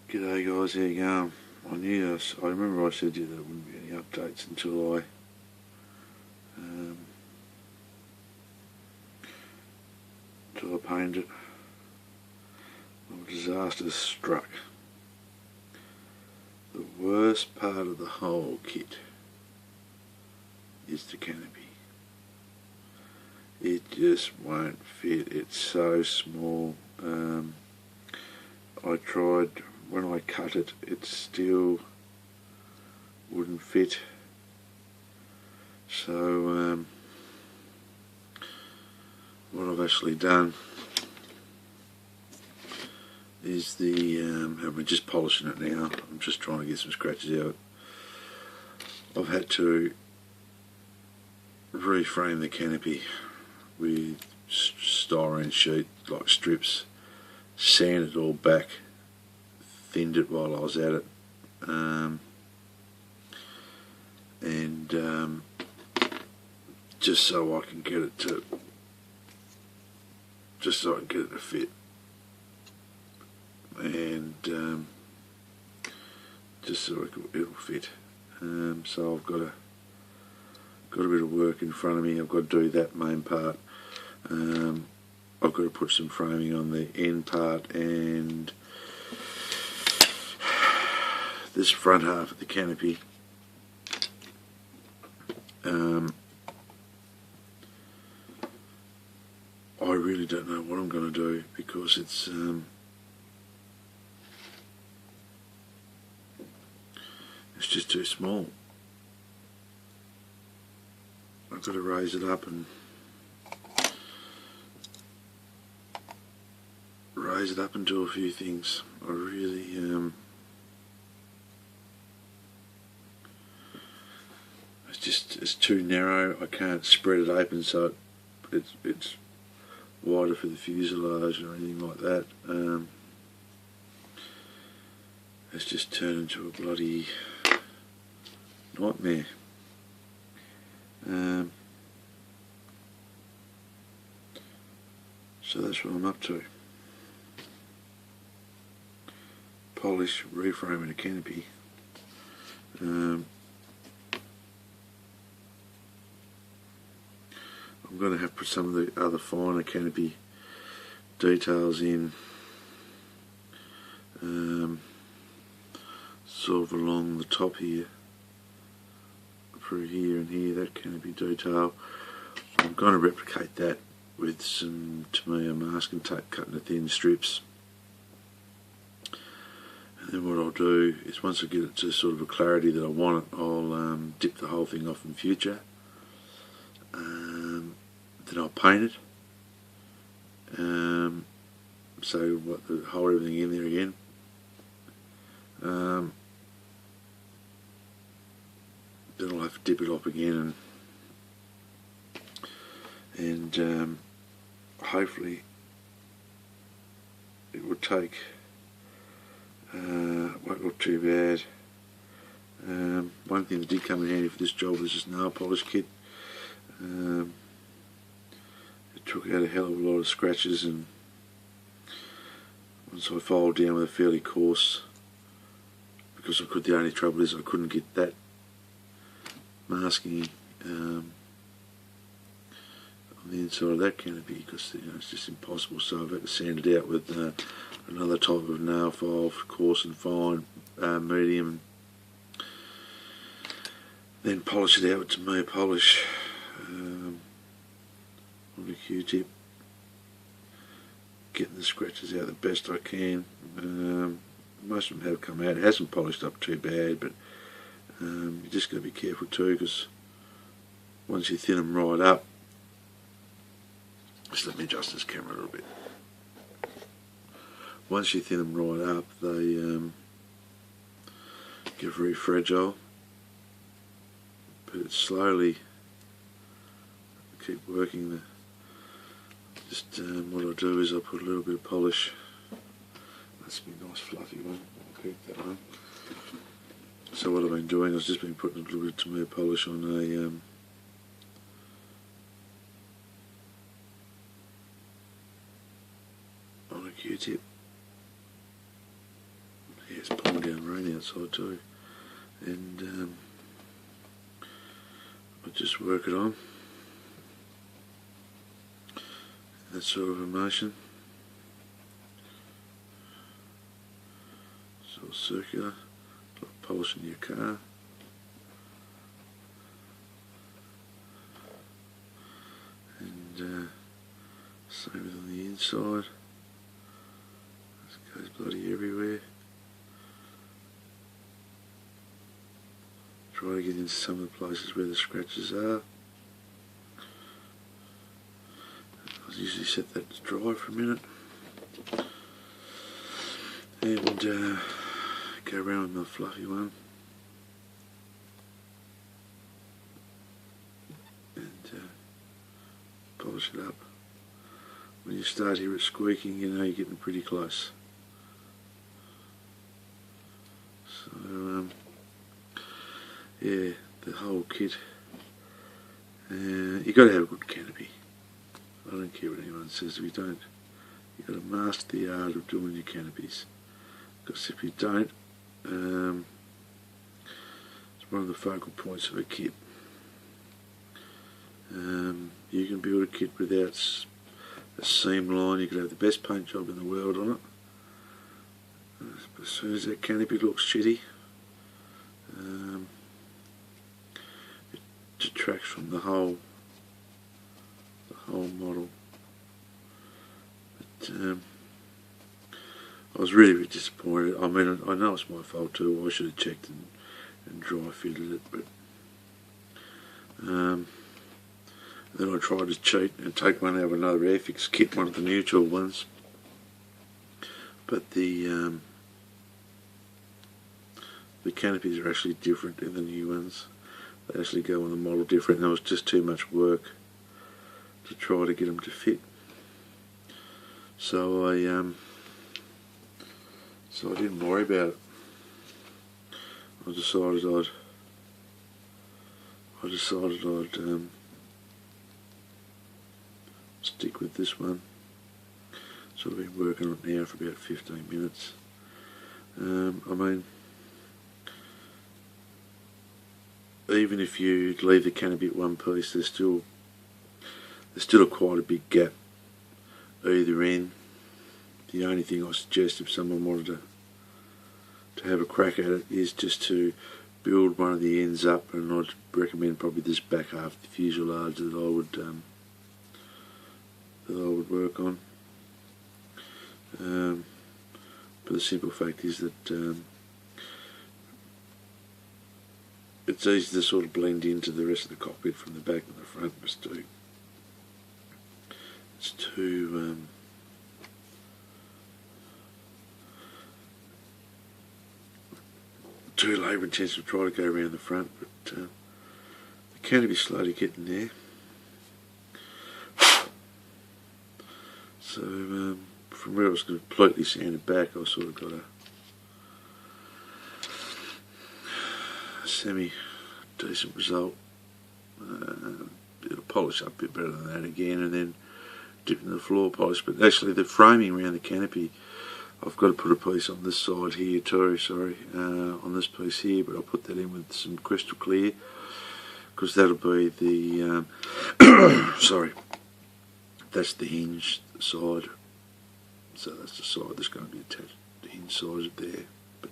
G'day guys, how you going? I remember I said to you there wouldn't be any updates until I painted it. Well, disaster struck. The worst part of the whole kit is the canopy. It just won't fit, it's so small. I tried, when I cut it, it still wouldn't fit. So what I've actually done is I'm just polishing it now. I'm just trying to get some scratches out. I've had to reframe the canopy with styrene sheet, like strips, sand it all back, thinned it while I was at it, and just so I can get it to fit, and just so it'll fit. So I've got a bit of work in front of me. I've got to do that main part. I've got to put some framing on the end part, and this front half of the canopy. I really don't know what I'm going to do because it's just too small. I've got to raise it up and do a few things. I really it's too narrow. I can't spread it open so it's wider for the fuselage or anything like that. It's just turned into a bloody nightmare. So that's what I'm up to. Polish, reframing a canopy. I'm going to have to put some of the other finer canopy details in, sort of along the top here, through here and here, that canopy detail. I'm going to replicate that with some Tamiya masking tape cut into thin strips. And then what I'll do is, once I get it to sort of a clarity that I want it, I'll dip the whole thing off in future. Then I'll paint it. So hold everything in there again. Then I'll have to dip it off again, and hopefully it will take. Won't look too bad. One thing that did come in handy for this job was this nail polish kit. It took out a hell of a lot of scratches, and once I filed down with a fairly coarse, because the only trouble is I couldn't get that masking on the inside of that canopy, because it's just impossible. So I've had to sand it out with another type of nail file for coarse and fine, medium, then polish it out with Tamiya polish on a Q-tip, getting the scratches out the best I can. Most of them have come out. It hasn't polished up too bad, but you just got to be careful too, because once you thin them right up, just let me adjust this camera a little bit. Once you thin them right up, they get very fragile, but it's slowly keep working. What I'll do is I'll put a little bit of polish. That's a nice fluffy one. I'll keep that one. So what I've been doing is just been putting a little bit of Tamiya polish on a Q-tip. Yeah, down rain outside too, and I just work it on, that sort of emotion, sort of circular, like polishing your car. And same with on the inside, it goes bloody everywhere. Try to get into some of the places where the scratches are. I usually set that to dry for a minute and go around with my fluffy one and polish it up. When you start here at squeaking, you know you're getting pretty close. So yeah, the whole kit. You've got to have a good canopy. I don't care what anyone says. If you don't, you've got to master the art of doing your canopies. Because if you don't, it's one of the focal points of a kit. You can build a kit without a seam line. You could have the best paint job in the world on it. But as soon as that canopy looks shitty, it detracts from the whole model. But I was really disappointed. I mean, I know it's my fault too. I should have checked and dry fitted it, but then I tried to cheat and take one out of another Airfix kit, one of the neutral ones. But the canopies are actually different than the new ones. They actually go on the model different, and it was just too much work to try to get them to fit. So I didn't worry about it. I decided I'd stick with this one. So I've been working on it now for about 15 minutes. I mean, even if you leave the canopy at one piece, there's still quite a big gap either end. The only thing I suggest if someone wanted to have a crack at it is just to build one of the ends up, and I'd recommend probably this back half, the fuselage, that I would work on. But the simple fact is that it's easy to sort of blend into the rest of the cockpit from the back and the front. It's too labour intensive to try to go around the front, but the canopy's slowly getting there. So from where I was completely sanded back, I sort of got a semi-decent result. It'll polish up a bit better than that again, and then dip into the floor polish. But actually the framing around the canopy, I've got to put a piece on this side here too, on this piece here, but I'll put that in with some crystal clear, because that'll be the, sorry, that's the hinge side. So that's the side that's going to be attached, the hinge side there. But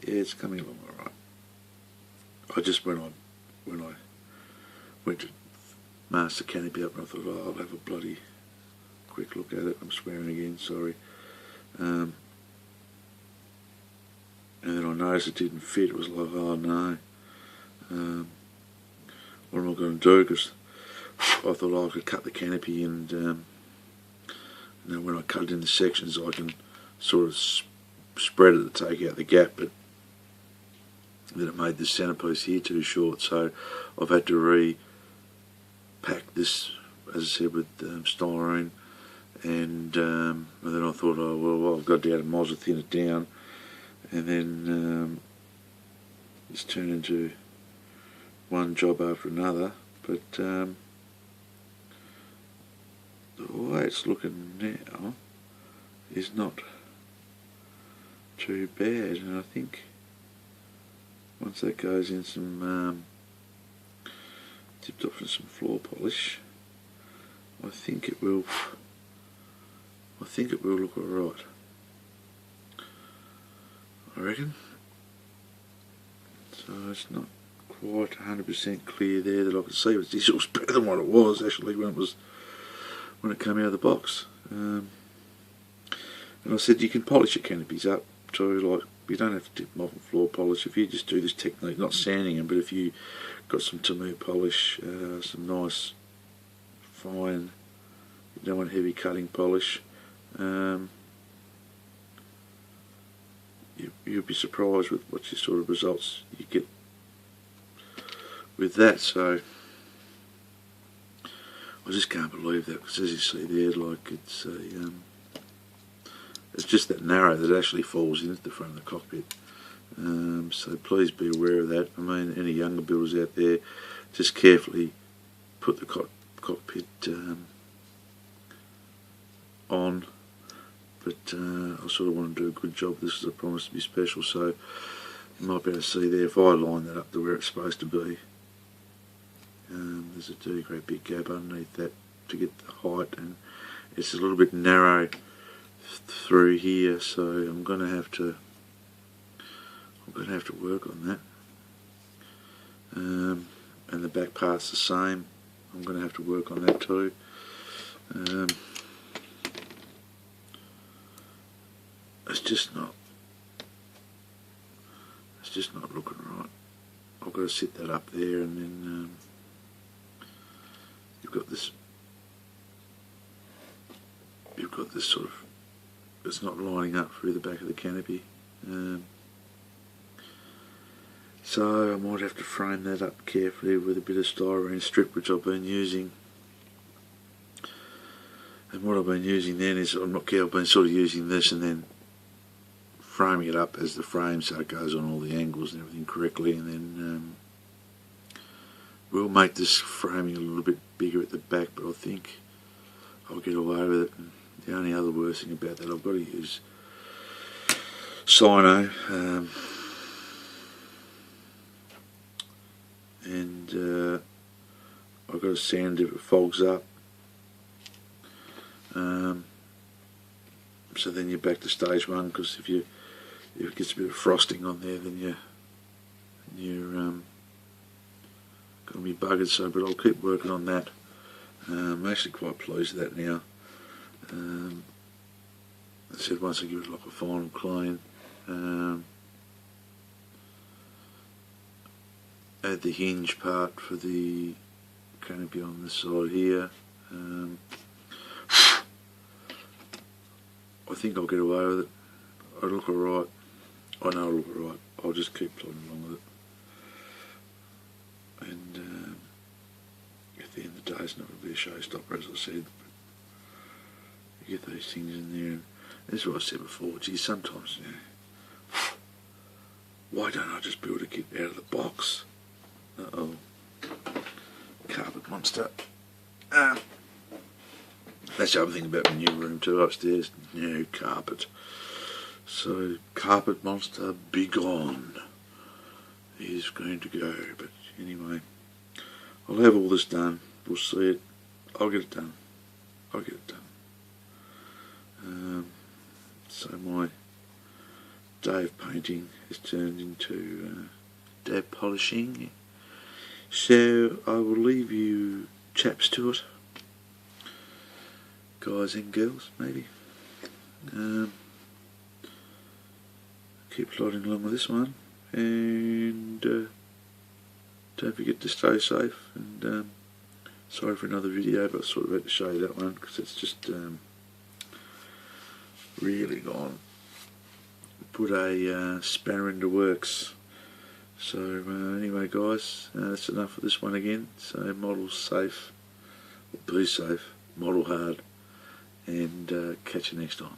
yeah, it's coming along alright. I just, when I went to master canopy up, and I thought, oh, I'll have a bloody quick look at it. I'm swearing again, sorry. And then I noticed it didn't fit. It was like, oh no, what am I going to do? Because I thought, oh, I could cut the canopy, and when I cut it into sections, I can sort of spread it to take out the gap. But then it made this centrepiece here too short, so I've had to repack this, as I said, with styrene. And then I thought, oh well, I've got to add a mod to thin it down, and then it's turned into one job after another. But the way it's looking now is not too bad, and I think once that goes in some tipped off in some floor polish, I think it will look alright. I reckon. So it's not quite 100% clear there that I can see, but this looks better than what it was actually when it came out of the box. And I said you can polish your canopies up, so like you don't have to dip them off in floor polish. If you just do this technique, not sanding them, but if you got some Tamu polish, some nice fine, you don't want heavy cutting polish, you'll be surprised with what sort of results you get with that. So I just can't believe that, because as you see there, like it's just that narrow that actually falls into the front of the cockpit. So please be aware of that. I mean, any younger builders out there, just carefully put the cockpit on. But I sort of want to do a good job. This is a promise to be special, so you might be able to see there, if I line that up to where it's supposed to be, there's a dirty great big gap underneath that to get the height, and it's a little bit narrow through here, so I'm going to have to work on that. And the back part's the same. I'm going to have to work on that too. It's just not looking right. I've got to sit that up there, and then you've got this sort of, it's not lining up through the back of the canopy. So I might have to frame that up carefully with a bit of styrene strip, which I've been using. And what I've been using then is, I've been sort of using this and then framing it up as the frame, so it goes on all the angles and everything correctly, and then we'll make this framing a little bit bigger at the back, but I think I'll get away with it. And the only other worst thing about that, I've got to use Sino, and I've got to sand if it fogs up. So then you're back to stage one, because if it gets a bit of frosting on there, then you're going to be buggered. So, but I'll keep working on that. I'm actually quite pleased with that now. I said once I give it like a final clean, add the hinge part for the canopy on this side here. I think I'll get away with it. It'll look alright. I know it'll look alright. I'll just keep plodding along with it. And at the end of the day, it's not going to be a showstopper, as I said. But you get these things in there, and this is what I said before. Gee, sometimes, why don't I just build a kit out of the box? Uh-oh. Carpet monster. That's the other thing about my new room too, upstairs. No carpet. So, carpet monster, be gone. He's going to go. But anyway, I'll have all this done. We'll see it. I'll get it done. I'll get it done. So my day of painting has turned into day of polishing. So I will leave you chaps to it. Guys and girls, maybe. Keep plodding along with this one, and don't forget to stay safe. And sorry for another video, but I sort of had to show you that one because it's just really gone. Put a spanner into works. So anyway, guys, that's enough for this one again. So model safe, be safe, model hard, and catch you next time.